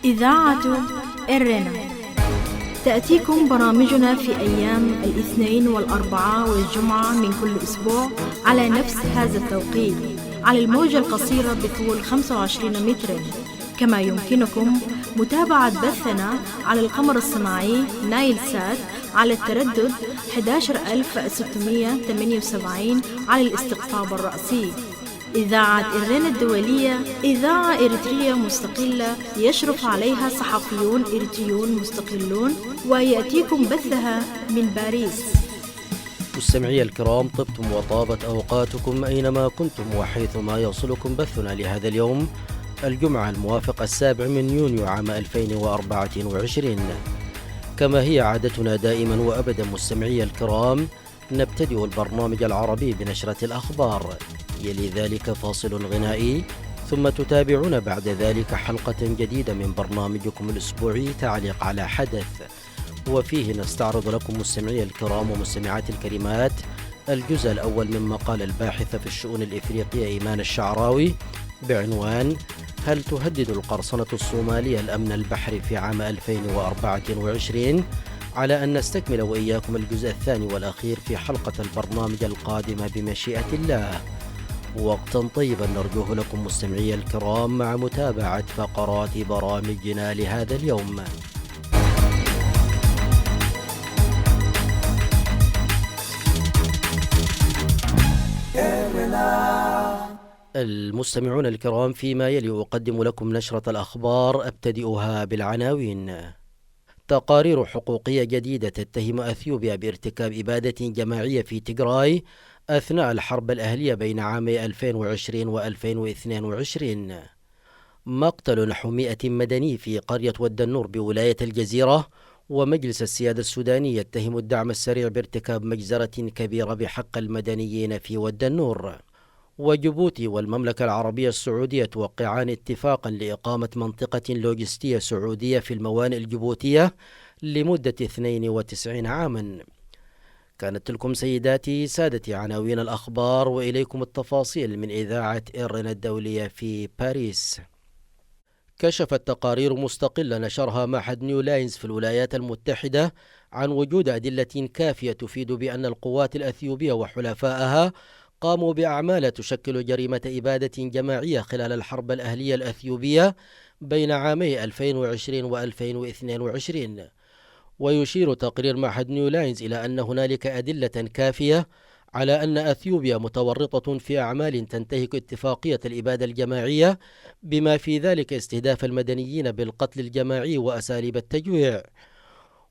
إذاعة إرنا تأتيكم برامجنا في أيام الاثنين والأربعاء والجمعة من كل أسبوع على نفس هذا التوقيت على الموجة القصيرة بطول 25 مترا. كما يمكنكم متابعة بثنا على القمر الصناعي نايل سات على التردد 11678 على الاستقطاب الرأسي. إذاعة إرنا الدولية إذاعة إريترية مستقلة يشرف عليها صحفيون إريتريون مستقلون، ويأتيكم بثها من باريس. مستمعي الكرام، طبتم وطابت أوقاتكم أينما كنتم وحيثما يوصلكم بثنا لهذا اليوم الجمعة الموافق 7 يونيو عام 2024. كما هي عادتنا دائما وأبدا مستمعي الكرام، نبتدئ البرنامج العربي بنشرة الأخبار، يلي ذلك فاصل غنائي، ثم تتابعون بعد ذلك حلقة جديدة من برنامجكم الأسبوعي تعليق على حدث، وفيه نستعرض لكم مستمعي الكرام ومستمعات الكريمات الجزء الأول من مقال الباحثة في الشؤون الإفريقية إيمان الشعراوي بعنوان: هل تهدد القرصنة الصومالية الأمن البحري في عام 2024؟ على أن نستكمل وإياكم الجزء الثاني والأخير في حلقة البرنامج القادمة بمشيئة الله. وقتا طيبا نرجوه لكم مستمعي الكرام مع متابعة فقرات برامجنا لهذا اليوم. المستمعون الكرام، فيما يلي أقدم لكم نشرة الأخبار، أبتدئها بالعناوين. تقارير حقوقية جديدة تتهم أثيوبيا بارتكاب إبادة جماعية في تيغراي أثناء الحرب الأهلية بين عامي 2020 و2022. مقتل نحو 100 مدني في قرية ود النور بولاية الجزيرة، ومجلس السيادة السوداني يتهم الدعم السريع بارتكاب مجزرة كبيرة بحق المدنيين في ود النور. وجيبوتي والمملكة العربية السعودية توقعان اتفاقا لإقامة منطقة لوجستية سعودية في الموانئ الجيبوتية لمدة 92 عاما. كانت تلكم سيداتي سادتي عناوين الأخبار، وإليكم التفاصيل من إذاعة إرنا الدولية في باريس. كشفت تقارير مستقلة نشرها معهد نيو لاينز في الولايات المتحدة عن وجود أدلة كافية تفيد بأن القوات الأثيوبية وحلفائها قاموا بأعمال تشكل جريمة إبادة جماعية خلال الحرب الأهلية الأثيوبية بين عامي 2020 و2022. ويشير تقرير معهد نيو لاينز إلى أن هنالك أدلة كافية على أن أثيوبيا متورطة في أعمال تنتهك اتفاقية الإبادة الجماعية، بما في ذلك استهداف المدنيين بالقتل الجماعي وأساليب التجويع.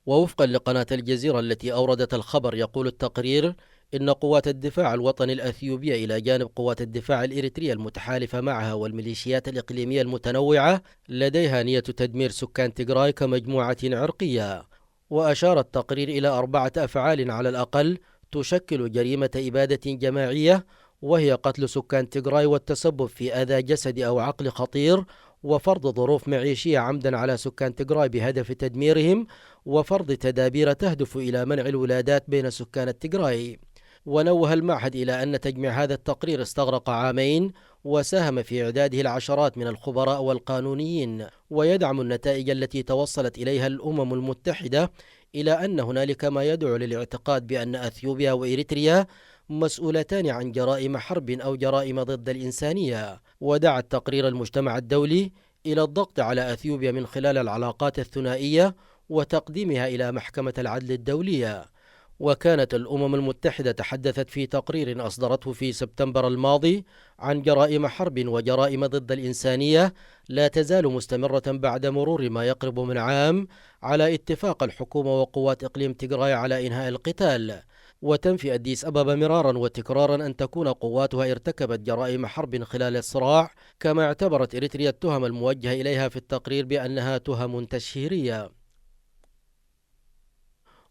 ووفقا لقناة الجزيرة التي أوردت الخبر، يقول التقرير إن قوات الدفاع الوطني الأثيوبية إلى جانب قوات الدفاع الإريترية المتحالفة معها والميليشيات الإقليمية المتنوعة لديها نية تدمير سكان تيغراي كمجموعة عرقية. وأشار التقرير إلى 4 أفعال على الأقل تشكل جريمة إبادة جماعية، وهي قتل سكان تيغراي والتسبب في أذى جسدي أو عقلي خطير، وفرض ظروف معيشية عمدا على سكان تيغراي بهدف تدميرهم، وفرض تدابير تهدف إلى منع الولادات بين سكان التيغراي. ونوه المعهد إلى أن تجميع هذا التقرير استغرق عامين، وساهم في إعداده العشرات من الخبراء والقانونيين، ويدعم النتائج التي توصلت إليها الأمم المتحدة إلى أن هنالك ما يدعو للاعتقاد بأن أثيوبيا وإريتريا مسؤولتان عن جرائم حرب أو جرائم ضد الإنسانية. ودعا التقرير المجتمع الدولي إلى الضغط على أثيوبيا من خلال العلاقات الثنائية وتقديمها إلى محكمة العدل الدولية. وكانت الأمم المتحدة تحدثت في تقرير أصدرته في سبتمبر الماضي عن جرائم حرب وجرائم ضد الإنسانية لا تزال مستمرة بعد مرور ما يقرب من عام على اتفاق الحكومة وقوات إقليم تيغراي على إنهاء القتال. وتنفي أديس أبابا مرارا وتكرارا أن تكون قواتها ارتكبت جرائم حرب خلال الصراع، كما اعتبرت إريتريا التهم الموجهة إليها في التقرير بأنها تهم تشهيرية.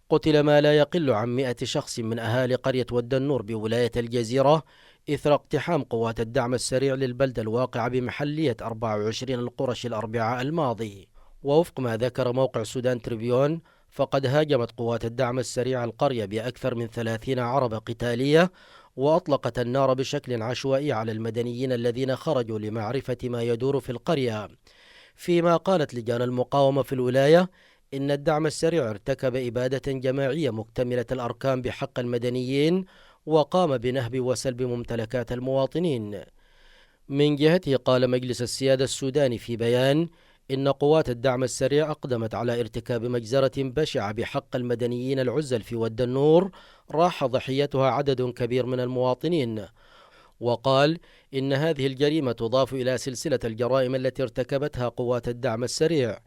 قتل ما لا يقل عن 100 شخص من أهالي قرية ود النور بولاية الجزيرة إثر اقتحام قوات الدعم السريع للبلدة الواقعة بمحلية 24 القرش الأربعاء الماضي. ووفق ما ذكر موقع سودان تريبيون، فقد هاجمت قوات الدعم السريع القرية بأكثر من 30 عربة قتالية، وأطلقت النار بشكل عشوائي على المدنيين الذين خرجوا لمعرفة ما يدور في القرية. فيما قالت لجان المقاومة في الولاية إن الدعم السريع ارتكب إبادة جماعية مكتملة الأركان بحق المدنيين وقام بنهب وسلب ممتلكات المواطنين. من جهته قال مجلس السيادة السوداني في بيان إن قوات الدعم السريع أقدمت على ارتكاب مجزرة بشعة بحق المدنيين العزل في ود النور راح ضحيتها عدد كبير من المواطنين. وقال إن هذه الجريمة تضاف إلى سلسلة الجرائم التي ارتكبتها قوات الدعم السريع.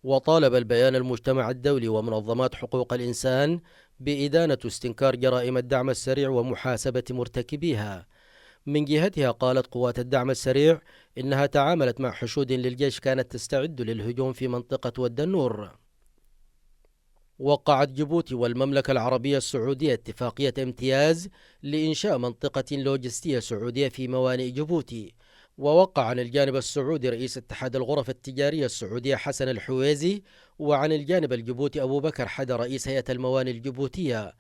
وطالب البيان المجتمع الدولي ومنظمات حقوق الإنسان بإدانة واستنكار جرائم الدعم السريع ومحاسبة مرتكبيها. من جهتها قالت قوات الدعم السريع إنها تعاملت مع حشود للجيش كانت تستعد للهجوم في منطقة ود النور. وقعت جيبوتي والمملكة العربية السعودية اتفاقية امتياز لإنشاء منطقة لوجستية سعودية في موانئ جيبوتي. ووقع عن الجانب السعودي رئيس اتحاد الغرف التجارية السعودية حسن الحويزي، وعن الجانب الجيبوتي أبو بكر حدا رئيس هيئة الموانئ الجيبوتية.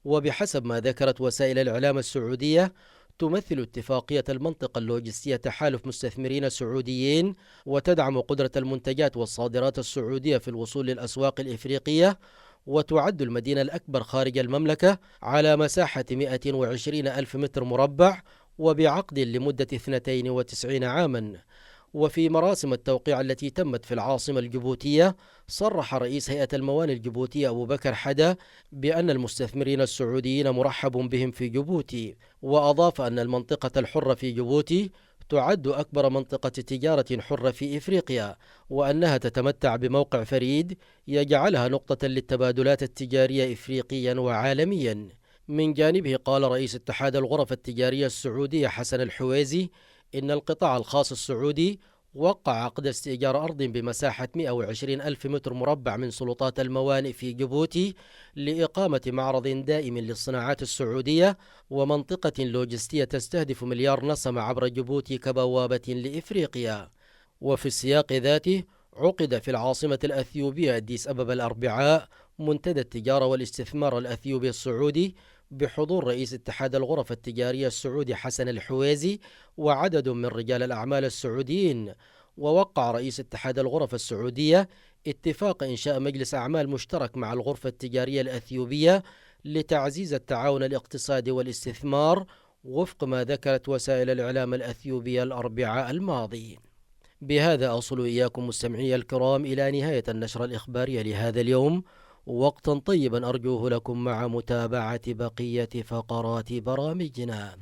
وبحسب ما ذكرت وسائل الإعلام السعودية تمثل اتفاقية المنطقة اللوجستية تحالف مستثمرين سعوديين وتدعم قدرة المنتجات والصادرات السعودية في الوصول للأسواق الإفريقية. وتعد المدينة الأكبر خارج المملكة على مساحة 120 ألف متر مربع وبعقد لمدة 92 عاما. وفي مراسم التوقيع التي تمت في العاصمة الجيبوتية صرح رئيس هيئة الموانئ الجيبوتية أبو بكر حدا بأن المستثمرين السعوديين مرحب بهم في جيبوتي. وأضاف أن المنطقة الحرة في جيبوتي تعد أكبر منطقة تجارة حرة في إفريقيا، وأنها تتمتع بموقع فريد يجعلها نقطة للتبادلات التجارية إفريقيا وعالميا. من جانبه قال رئيس اتحاد الغرف التجارية السعودية حسن الحويزي إن القطاع الخاص السعودي وقع عقد استئجار أرض بمساحة 120 ألف متر مربع من سلطات الموانئ في جيبوتي لإقامة معرض دائم للصناعات السعودية ومنطقة لوجستية تستهدف مليار نسمة عبر جيبوتي كبوابة لإفريقيا. وفي السياق ذاته عقد في العاصمة الأثيوبية أديس أبابا الأربعاء منتدى التجارة والاستثمار الأثيوبي السعودي بحضور رئيس اتحاد الغرف التجارية السعودي حسن الحويزي وعدد من رجال الأعمال السعوديين. ووقع رئيس اتحاد الغرف السعودية اتفاق إنشاء مجلس أعمال مشترك مع الغرفة التجارية الأثيوبية لتعزيز التعاون الاقتصادي والاستثمار وفق ما ذكرت وسائل الإعلام الأثيوبية الأربعاء الماضي. بهذا أصل إياكم مستمعي الكرام إلى نهاية النشرة الإخبارية لهذا اليوم، وقتا طيبا أرجوه لكم مع متابعة بقية فقرات برامجنا.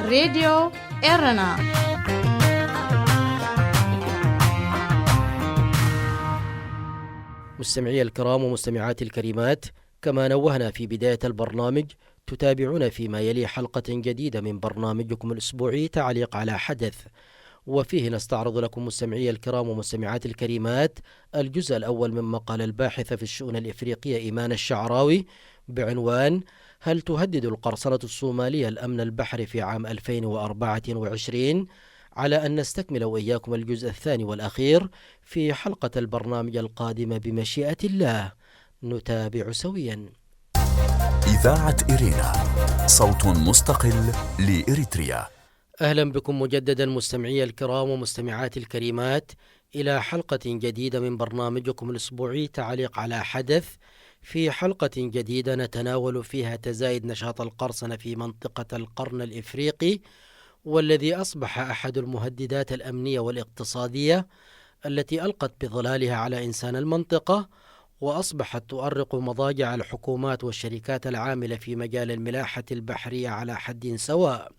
راديو إيرنا. مستمعي الكرام ومستمعات الكريمات، كما نوهنا في بداية البرنامج تتابعون فيما يلي حلقة جديدة من برنامجكم الأسبوعي تعليق على حدث، وفيه نستعرض لكم مستمعي الكرام ومستمعات الكريمات الجزء الأول من مقال الباحثة في الشؤون الإفريقية إيمان الشعراوي بعنوان هل تهدد القرصنة الصومالية الأمن البحري في عام 2024؟ على أن نستكمل وإياكم الجزء الثاني والأخير في حلقة البرنامج القادمة بمشيئة الله. نتابع سويا. إذاعة إيرينا، صوت مستقل لإريتريا. أهلا بكم مجددا مستمعي الكرام ومستمعات الكريمات إلى حلقة جديدة من برنامجكم الأسبوعي تعليق على حدث. في حلقة جديدة نتناول فيها تزايد نشاط القرصنة في منطقة القرن الإفريقي، والذي أصبح أحد المهددات الأمنية والاقتصادية التي ألقت بظلالها على إنسان المنطقة، وأصبحت تؤرق مضاجع الحكومات والشركات العاملة في مجال الملاحة البحرية على حد سواء.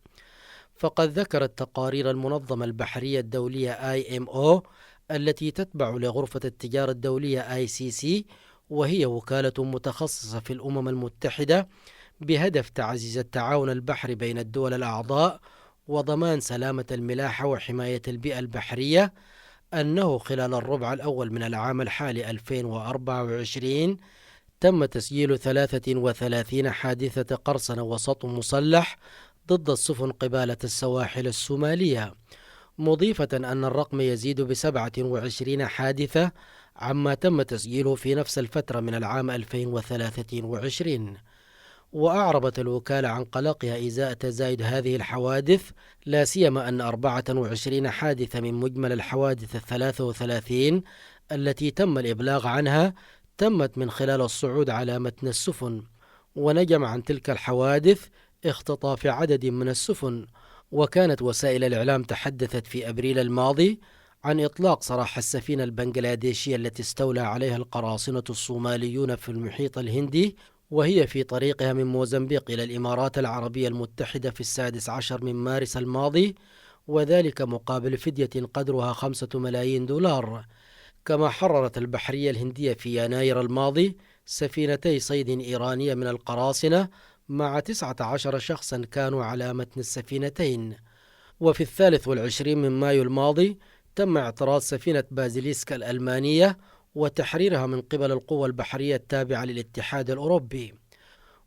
فقد ذكرت تقارير المنظمة البحرية الدولية IMO التي تتبع لغرفة التجارة الدولية ICC، وهي وكالة متخصصة في الأمم المتحدة بهدف تعزيز التعاون البحري بين الدول الأعضاء وضمان سلامة الملاحة وحماية البيئة البحرية، أنه خلال الربع الأول من العام الحالي 2024 تم تسجيل 33 حادثة قرصنة وسطو مسلح ضد السفن قبالة السواحل الصومالية، مضيفة أن الرقم يزيد ب27 حادثة عما تم تسجيله في نفس الفترة من العام 2023. وأعربت الوكالة عن قلقها إزاء تزايد هذه الحوادث، لا سيما أن 24 حادثة من مجمل الحوادث 33 التي تم الإبلاغ عنها تمت من خلال الصعود على متن السفن. ونجم عن تلك الحوادث اختطاف عدد من السفن، وكانت وسائل الإعلام تحدثت في أبريل الماضي عن إطلاق سراح السفينة البنغلاديشية التي استولى عليها القراصنة الصوماليون في المحيط الهندي، وهي في طريقها من موزمبيق إلى الإمارات العربية المتحدة في 16 من مارس الماضي، وذلك مقابل فدية قدرها 5 ملايين دولار. كما حررت البحرية الهندية في يناير الماضي سفينتي صيد إيرانية من القراصنة مع 19 شخصا كانوا على متن السفينتين. وفي 23 من مايو الماضي تم اعتراض سفينة بازيليسكا الألمانية وتحريرها من قبل القوى البحرية التابعة للاتحاد الأوروبي.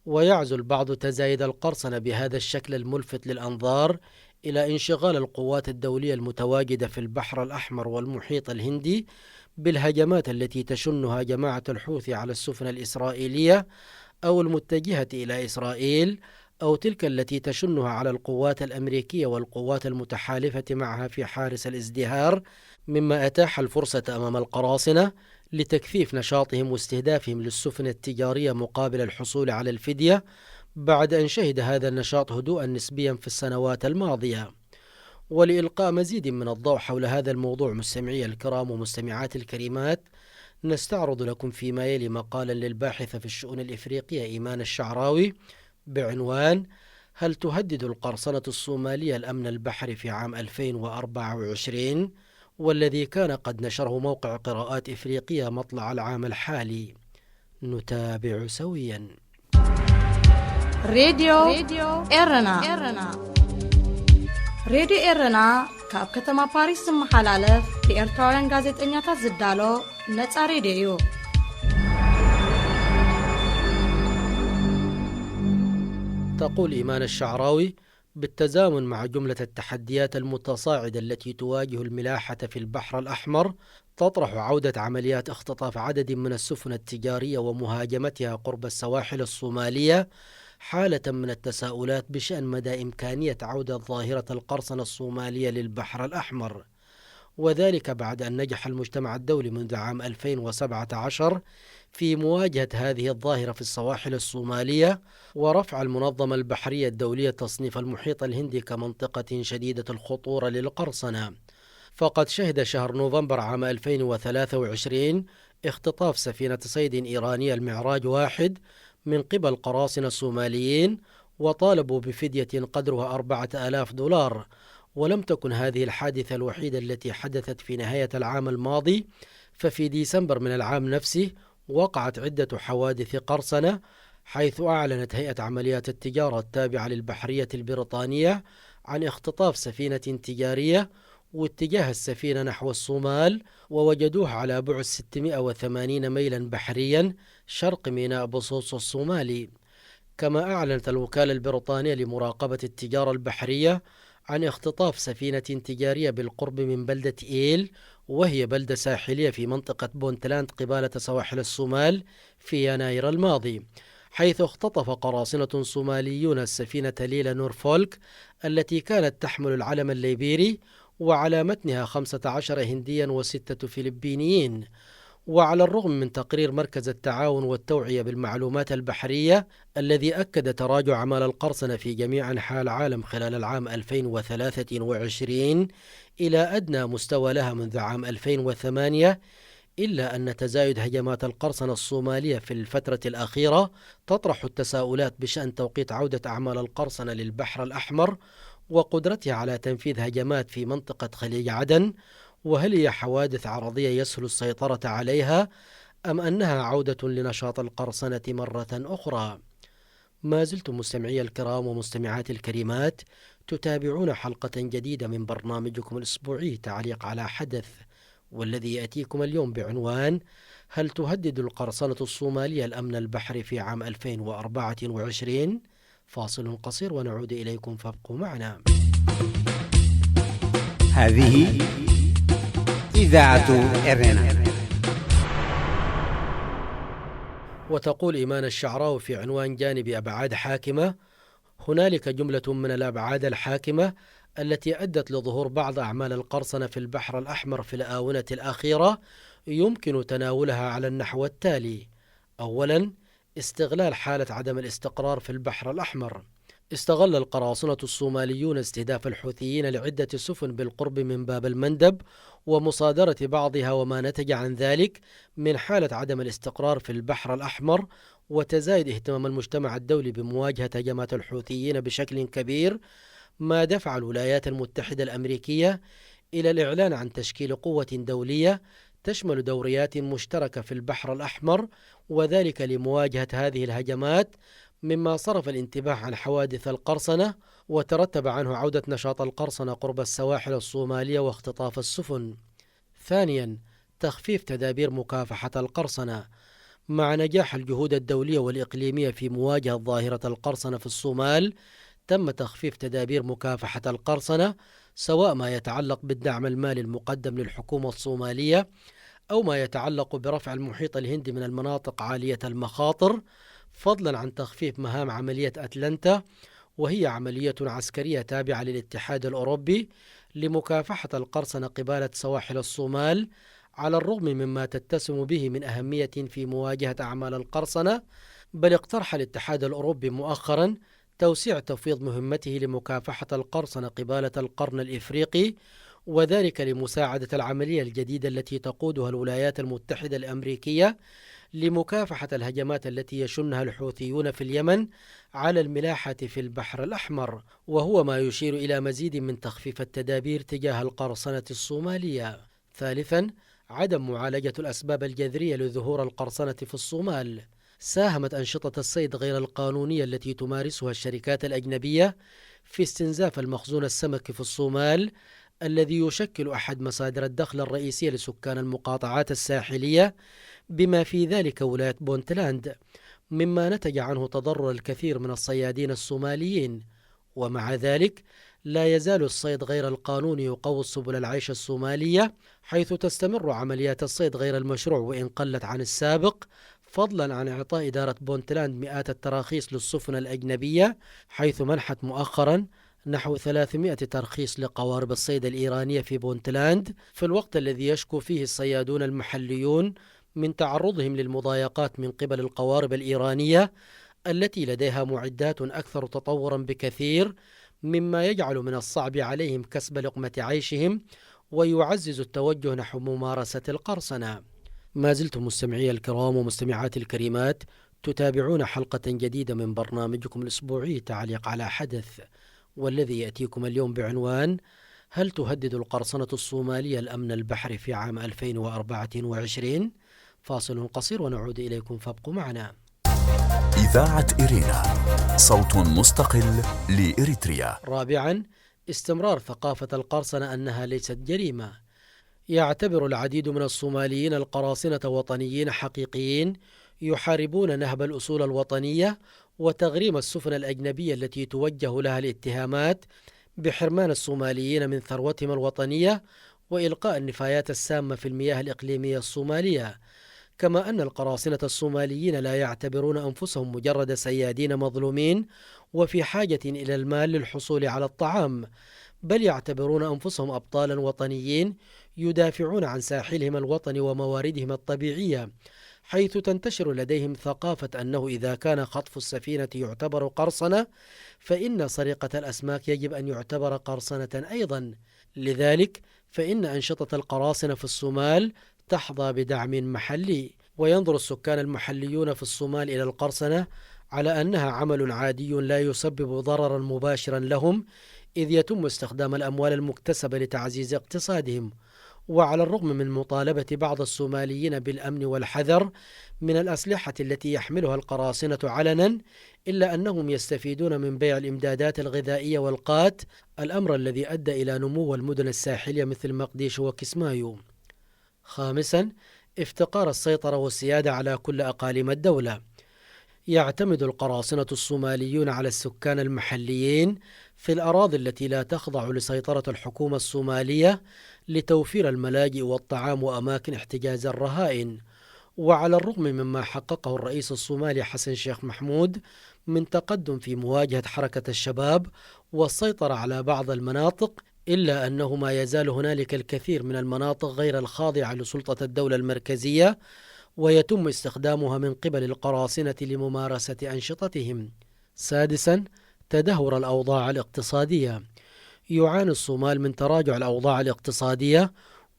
ويعزو البعض تزايد القرصنة بهذا الشكل الملفت للأنظار إلى انشغال القوات الدولية المتواجدة في البحر الأحمر والمحيط الهندي بالهجمات التي تشنها جماعة الحوثي على السفن الإسرائيلية أو المتجهة إلى إسرائيل، أو تلك التي تشنها على القوات الأمريكية والقوات المتحالفة معها في حارس الازدهار، مما أتاح الفرصة أمام القراصنة لتكثيف نشاطهم واستهدافهم للسفن التجارية مقابل الحصول على الفدية، بعد أن شهد هذا النشاط هدوءا نسبيا في السنوات الماضية. ولإلقاء مزيد من الضوء حول هذا الموضوع مستمعي الكرام ومستمعات الكريمات، نستعرض لكم فيما يلي مقالا للباحثة في الشؤون الإفريقية إيمان الشعراوي بعنوان: هل تهدد القرصنة الصومالية الأمن البحري في عام 2024؟ والذي كان قد نشره موقع قراءات إفريقية مطلع العام الحالي. نتابع سويا. راديو إرنا راديو إرنا كاب كتما باريس محلالف لإرتوارن غازيتنياتا زدالو نتا راديو. تقول إيمان الشعراوي: بالتزامن مع جملة التحديات المتصاعدة التي تواجه الملاحة في البحر الأحمر، تطرح عودة عمليات اختطاف عدد من السفن التجارية ومهاجمتها قرب السواحل الصومالية حالة من التساؤلات بشأن مدى إمكانية عودة ظاهرة القرصنة الصومالية للبحر الأحمر، وذلك بعد أن نجح المجتمع الدولي منذ عام 2017 في مواجهة هذه الظاهرة في السواحل الصومالية، ورفع المنظمة البحرية الدولية تصنيف المحيط الهندي كمنطقة شديدة الخطورة للقرصنة. فقد شهد شهر نوفمبر عام 2023 اختطاف سفينة صيد إيرانية المعراج 1 من قبل قراصنة صوماليين، وطالبوا بفدية قدرها 4000 دولار. ولم تكن هذه الحادثة الوحيدة التي حدثت في نهاية العام الماضي، ففي ديسمبر من العام نفسه وقعت عدة حوادث قرصنة، حيث أعلنت هيئة عمليات التجارة التابعة للبحرية البريطانية عن اختطاف سفينة تجارية واتجاه السفينة نحو الصومال، ووجدوها على بعد 680 ميلا بحريا شرق ميناء بصوص الصومالي. كما أعلنت الوكالة البريطانية لمراقبة التجارة البحرية عن اختطاف سفينة تجارية بالقرب من بلدة إيل، وهي بلدة ساحلية في منطقة بونتلاند قبالة سواحل الصومال، في يناير الماضي، حيث اختطف قراصنة صوماليون السفينة ليلا نورفولك التي كانت تحمل العلم الليبيري، وعلى متنها 15 هنديا و6 فلبينيين. وعلى الرغم من تقرير مركز التعاون والتوعية بالمعلومات البحرية الذي أكد تراجع أعمال القرصنة في جميع أنحاء العالم خلال العام 2023 إلى أدنى مستوى لها منذ عام 2008، إلا أن تزايد هجمات القرصنة الصومالية في الفترة الأخيرة تطرح التساؤلات بشأن توقيت عودة أعمال القرصنة للبحر الأحمر وقدرتها على تنفيذ هجمات في منطقة خليج عدن، وهل هي حوادث عرضية يسهل السيطرة عليها أم أنها عودة لنشاط القرصنة مرة أخرى؟ ما زلتم مستمعي الكرام ومستمعات الكريمات تتابعون حلقة جديدة من برنامجكم الأسبوعي تعليق على حدث، والذي يأتيكم اليوم بعنوان: هل تهدد القرصنة الصومالية الأمن البحري في عام 2024؟ فاصل قصير ونعود إليكم، فابقوا معنا. هذه إذاعة إرنا. وتقول إيمان الشعراوي في عنوان جانب أبعاد حاكمة: هنالك جملة من الأبعاد الحاكمة التي أدت لظهور بعض أعمال القرصنة في البحر الأحمر في الآونة الأخيرة يمكن تناولها على النحو التالي. أولا، استغلال حالة عدم الاستقرار في البحر الأحمر. استغل القراصنة الصوماليون استهداف الحوثيين لعدة سفن بالقرب من باب المندب ومصادرة بعضها وما نتج عن ذلك من حالة عدم الاستقرار في البحر الأحمر، وتزايد اهتمام المجتمع الدولي بمواجهة هجمات الحوثيين بشكل كبير، ما دفع الولايات المتحدة الأمريكية إلى الإعلان عن تشكيل قوة دولية تشمل دوريات مشتركة في البحر الأحمر، وذلك لمواجهة هذه الهجمات، مما صرف الانتباه عن حوادث القرصنة وترتب عنه عودة نشاط القرصنة قرب السواحل الصومالية واختطاف السفن. ثانيا، تخفيف تدابير مكافحة القرصنة. مع نجاح الجهود الدولية والإقليمية في مواجهة ظاهرة القرصنة في الصومال، تم تخفيف تدابير مكافحة القرصنة، سواء ما يتعلق بالدعم المالي المقدم للحكومة الصومالية أو ما يتعلق برفع المحيط الهندي من المناطق عالية المخاطر، فضلا عن تخفيف مهام عملية أتلانتا، وهي عملية عسكرية تابعة للاتحاد الأوروبي لمكافحة القرصنة قبالة سواحل الصومال، على الرغم مما تتسم به من أهمية في مواجهة أعمال القرصنة. بل اقترح الاتحاد الأوروبي مؤخرا توسيع تفويض مهمته لمكافحة القرصنة قبالة القرن الإفريقي، وذلك لمساعدة العملية الجديدة التي تقودها الولايات المتحدة الأمريكية لمكافحة الهجمات التي يشنها الحوثيون في اليمن على الملاحة في البحر الأحمر، وهو ما يشير إلى مزيد من تخفيف التدابير تجاه القرصنة الصومالية. ثالثا، عدم معالجة الأسباب الجذرية لظهور القرصنة في الصومال. ساهمت أنشطة الصيد غير القانونية التي تمارسها الشركات الأجنبية في استنزاف المخزون السمكي في الصومال، الذي يشكل أحد مصادر الدخل الرئيسية لسكان المقاطعات الساحلية، بما في ذلك ولاية بونتلاند، مما نتج عنه تضرر الكثير من الصيادين الصوماليين. ومع ذلك لا يزال الصيد غير القانوني يقوض سبل العيش الصومالية، حيث تستمر عمليات الصيد غير المشروع وإن قلت عن السابق، فضلا عن إعطاء إدارة بونتلاند مئات التراخيص للسفن الأجنبية، حيث منحت مؤخرا نحو 300 ترخيص لقوارب الصيد الإيرانية في بونتلاند، في الوقت الذي يشكو فيه الصيادون المحليون من تعرضهم للمضايقات من قبل القوارب الإيرانية التي لديها معدات أكثر تطورا بكثير، مما يجعل من الصعب عليهم كسب لقمة عيشهم ويعزز التوجه نحو ممارسة القرصنة. ما زلتم مستمعي الكرام ومستمعات الكريمات تتابعون حلقة جديدة من برنامجكم الأسبوعي تعليق على حدث، والذي يأتيكم اليوم بعنوان: هل تهدد القرصنة الصومالية الأمن البحري في عام 2024؟ فاصل قصير ونعود إليكم، فابقوا معنا. إذاعة إرينا، صوت مستقل لإريتريا. رابعا، استمرار ثقافة القرصنة أنها ليست جريمة. يعتبر العديد من الصوماليين القراصنة وطنيين حقيقيين يحاربون نهب الأصول الوطنية وتغريم السفن الأجنبية التي توجه لها الاتهامات بحرمان الصوماليين من ثروتهم الوطنية وإلقاء النفايات السامة في المياه الإقليمية الصومالية. كما أن القراصنة الصوماليين لا يعتبرون أنفسهم مجرد صيادين مظلومين وفي حاجة إلى المال للحصول على الطعام، بل يعتبرون أنفسهم أبطالا وطنيين يدافعون عن ساحلهم الوطني ومواردهم الطبيعية، حيث تنتشر لديهم ثقافة أنه إذا كان خطف السفينة يعتبر قرصنة، فإن سرقة الأسماك يجب أن يعتبر قرصنة أيضا. لذلك فإن أنشطة القراصنة في الصومال تحظى بدعم محلي، وينظر السكان المحليون في الصومال إلى القرصنة على أنها عمل عادي لا يسبب ضررا مباشرا لهم، إذ يتم استخدام الأموال المكتسبة لتعزيز اقتصادهم. وعلى الرغم من مطالبة بعض الصوماليين بالأمن والحذر من الأسلحة التي يحملها القراصنة علنا، إلا أنهم يستفيدون من بيع الإمدادات الغذائية والقات، الأمر الذي أدى إلى نمو المدن الساحلية مثل مقديش وكسمايو. خامسا، افتقار السيطرة والسيادة على كل أقاليم الدولة. يعتمد القراصنة الصوماليون على السكان المحليين في الأراضي التي لا تخضع لسيطرة الحكومة الصومالية لتوفير الملاجئ والطعام وأماكن احتجاز الرهائن، وعلى الرغم مما حققه الرئيس الصومالي حسن شيخ محمود من تقدم في مواجهة حركة الشباب والسيطرة على بعض المناطق، إلا أنه ما يزال هنالك الكثير من المناطق غير الخاضعة لسلطة الدولة المركزية، ويتم استخدامها من قبل القراصنة لممارسة أنشطتهم. سادسا، تدهور الأوضاع الاقتصادية. يعاني الصومال من تراجع الأوضاع الاقتصادية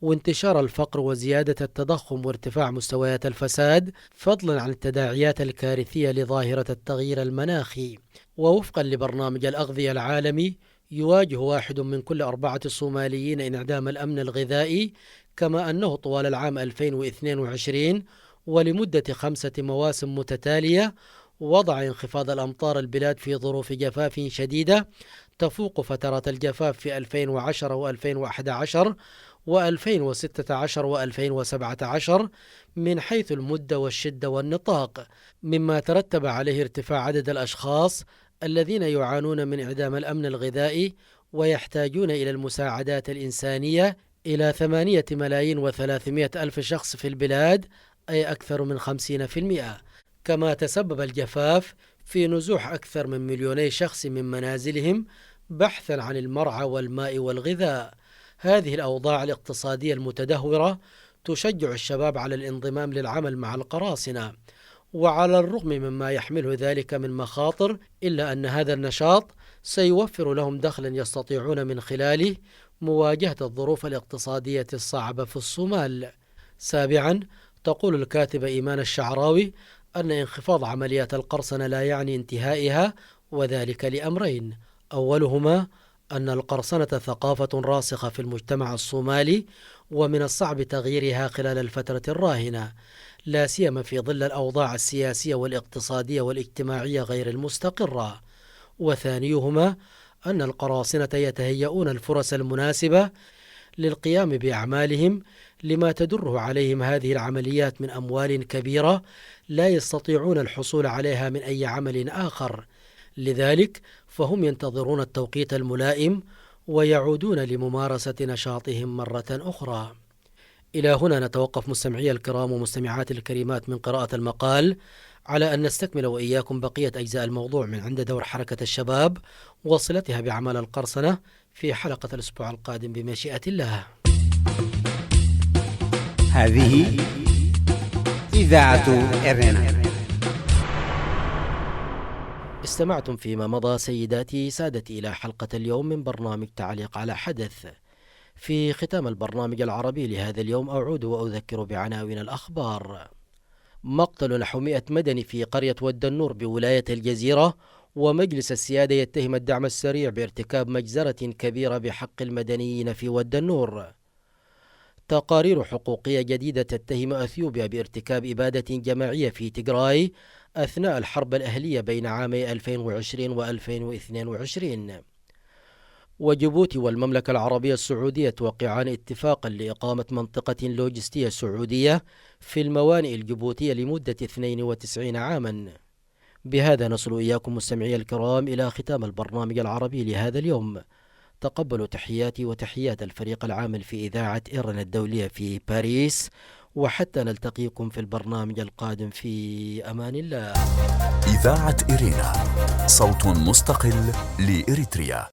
وانتشار الفقر وزيادة التضخم وارتفاع مستويات الفساد، فضلا عن التداعيات الكارثية لظاهرة التغيير المناخي. ووفقا لبرنامج الأغذية العالمي، يواجه 1 من كل 4 صوماليين انعدام الأمن الغذائي، كما أنه طوال العام 2022 ولمدة 5 مواسم متتالية وضع انخفاض الأمطار البلاد في ظروف جفاف شديدة تفوق فترات الجفاف في 2010 و2011 و2016 و2017 من حيث المدة والشدة والنطاق، مما ترتب عليه ارتفاع عدد الأشخاص الذين يعانون من انعدام الأمن الغذائي ويحتاجون إلى المساعدات الإنسانية إلى 8,300,000 شخص في البلاد، أي أكثر من 50%. كما تسبب الجفاف في نزوح أكثر من 2,000,000 شخص من منازلهم بحثا عن المرعى والماء والغذاء. هذه الأوضاع الاقتصادية المتدهورة تشجع الشباب على الانضمام للعمل مع القراصنة، وعلى الرغم مما يحمله ذلك من مخاطر، إلا أن هذا النشاط سيوفر لهم دخلا يستطيعون من خلاله مواجهة الظروف الاقتصادية الصعبة في الصومال. سابعا، تقول الكاتبة إيمان الشعراوي أن انخفاض عمليات القرصنة لا يعني انتهائها، وذلك لأمرين: أولهما أن القرصنة ثقافة راسخة في المجتمع الصومالي، ومن الصعب تغييرها خلال الفترة الراهنة، لا سيما في ظل الأوضاع السياسية والاقتصادية والاجتماعية غير المستقرة. وثانيهما أن القراصنة يتهيئون الفرص المناسبة للقيام بأعمالهم، لما تدره عليهم هذه العمليات من أموال كبيرة لا يستطيعون الحصول عليها من أي عمل آخر. لذلك فهم ينتظرون التوقيت الملائم ويعودون لممارسة نشاطهم مرة أخرى. إلى هنا نتوقف مستمعي الكرام ومستمعات الكريمات من قراءة المقال، على أن نستكمل وإياكم بقية أجزاء الموضوع من عند دور حركة الشباب وصلتها بأعمال القرصنة في حلقة الأسبوع القادم بمشيئة الله. هذه إذاعة إرنا. استمعتم فيما مضى سيداتي سادتي إلى حلقة اليوم من برنامج تعليق على حدث. في ختام البرنامج العربي لهذا اليوم أعود وأذكر بعناوين الأخبار. مقتل نحو 100 مدني في قرية ود النور بولاية الجزيرة، ومجلس السيادة يتهم الدعم السريع بارتكاب مجزرة كبيرة بحق المدنيين في ود النور. تقارير حقوقية جديدة تتهم أثيوبيا بارتكاب إبادة جماعية في تيغراي أثناء الحرب الأهلية بين عامي 2020 و2022. وجيبوتي والمملكة العربية السعودية توقعان اتفاقا لإقامة منطقة لوجستية سعودية في الموانئ الجيبوتية لمدة 92 عاما. بهذا نصل إياكم مستمعي الكرام إلى ختام البرنامج العربي لهذا اليوم. تقبلوا تحياتي وتحيات الفريق العامل في إذاعة إرنا الدولية في باريس، وحتى نلتقيكم في البرنامج القادم في أمان الله. إذاعة إرنا، صوت مستقل لإريتريا.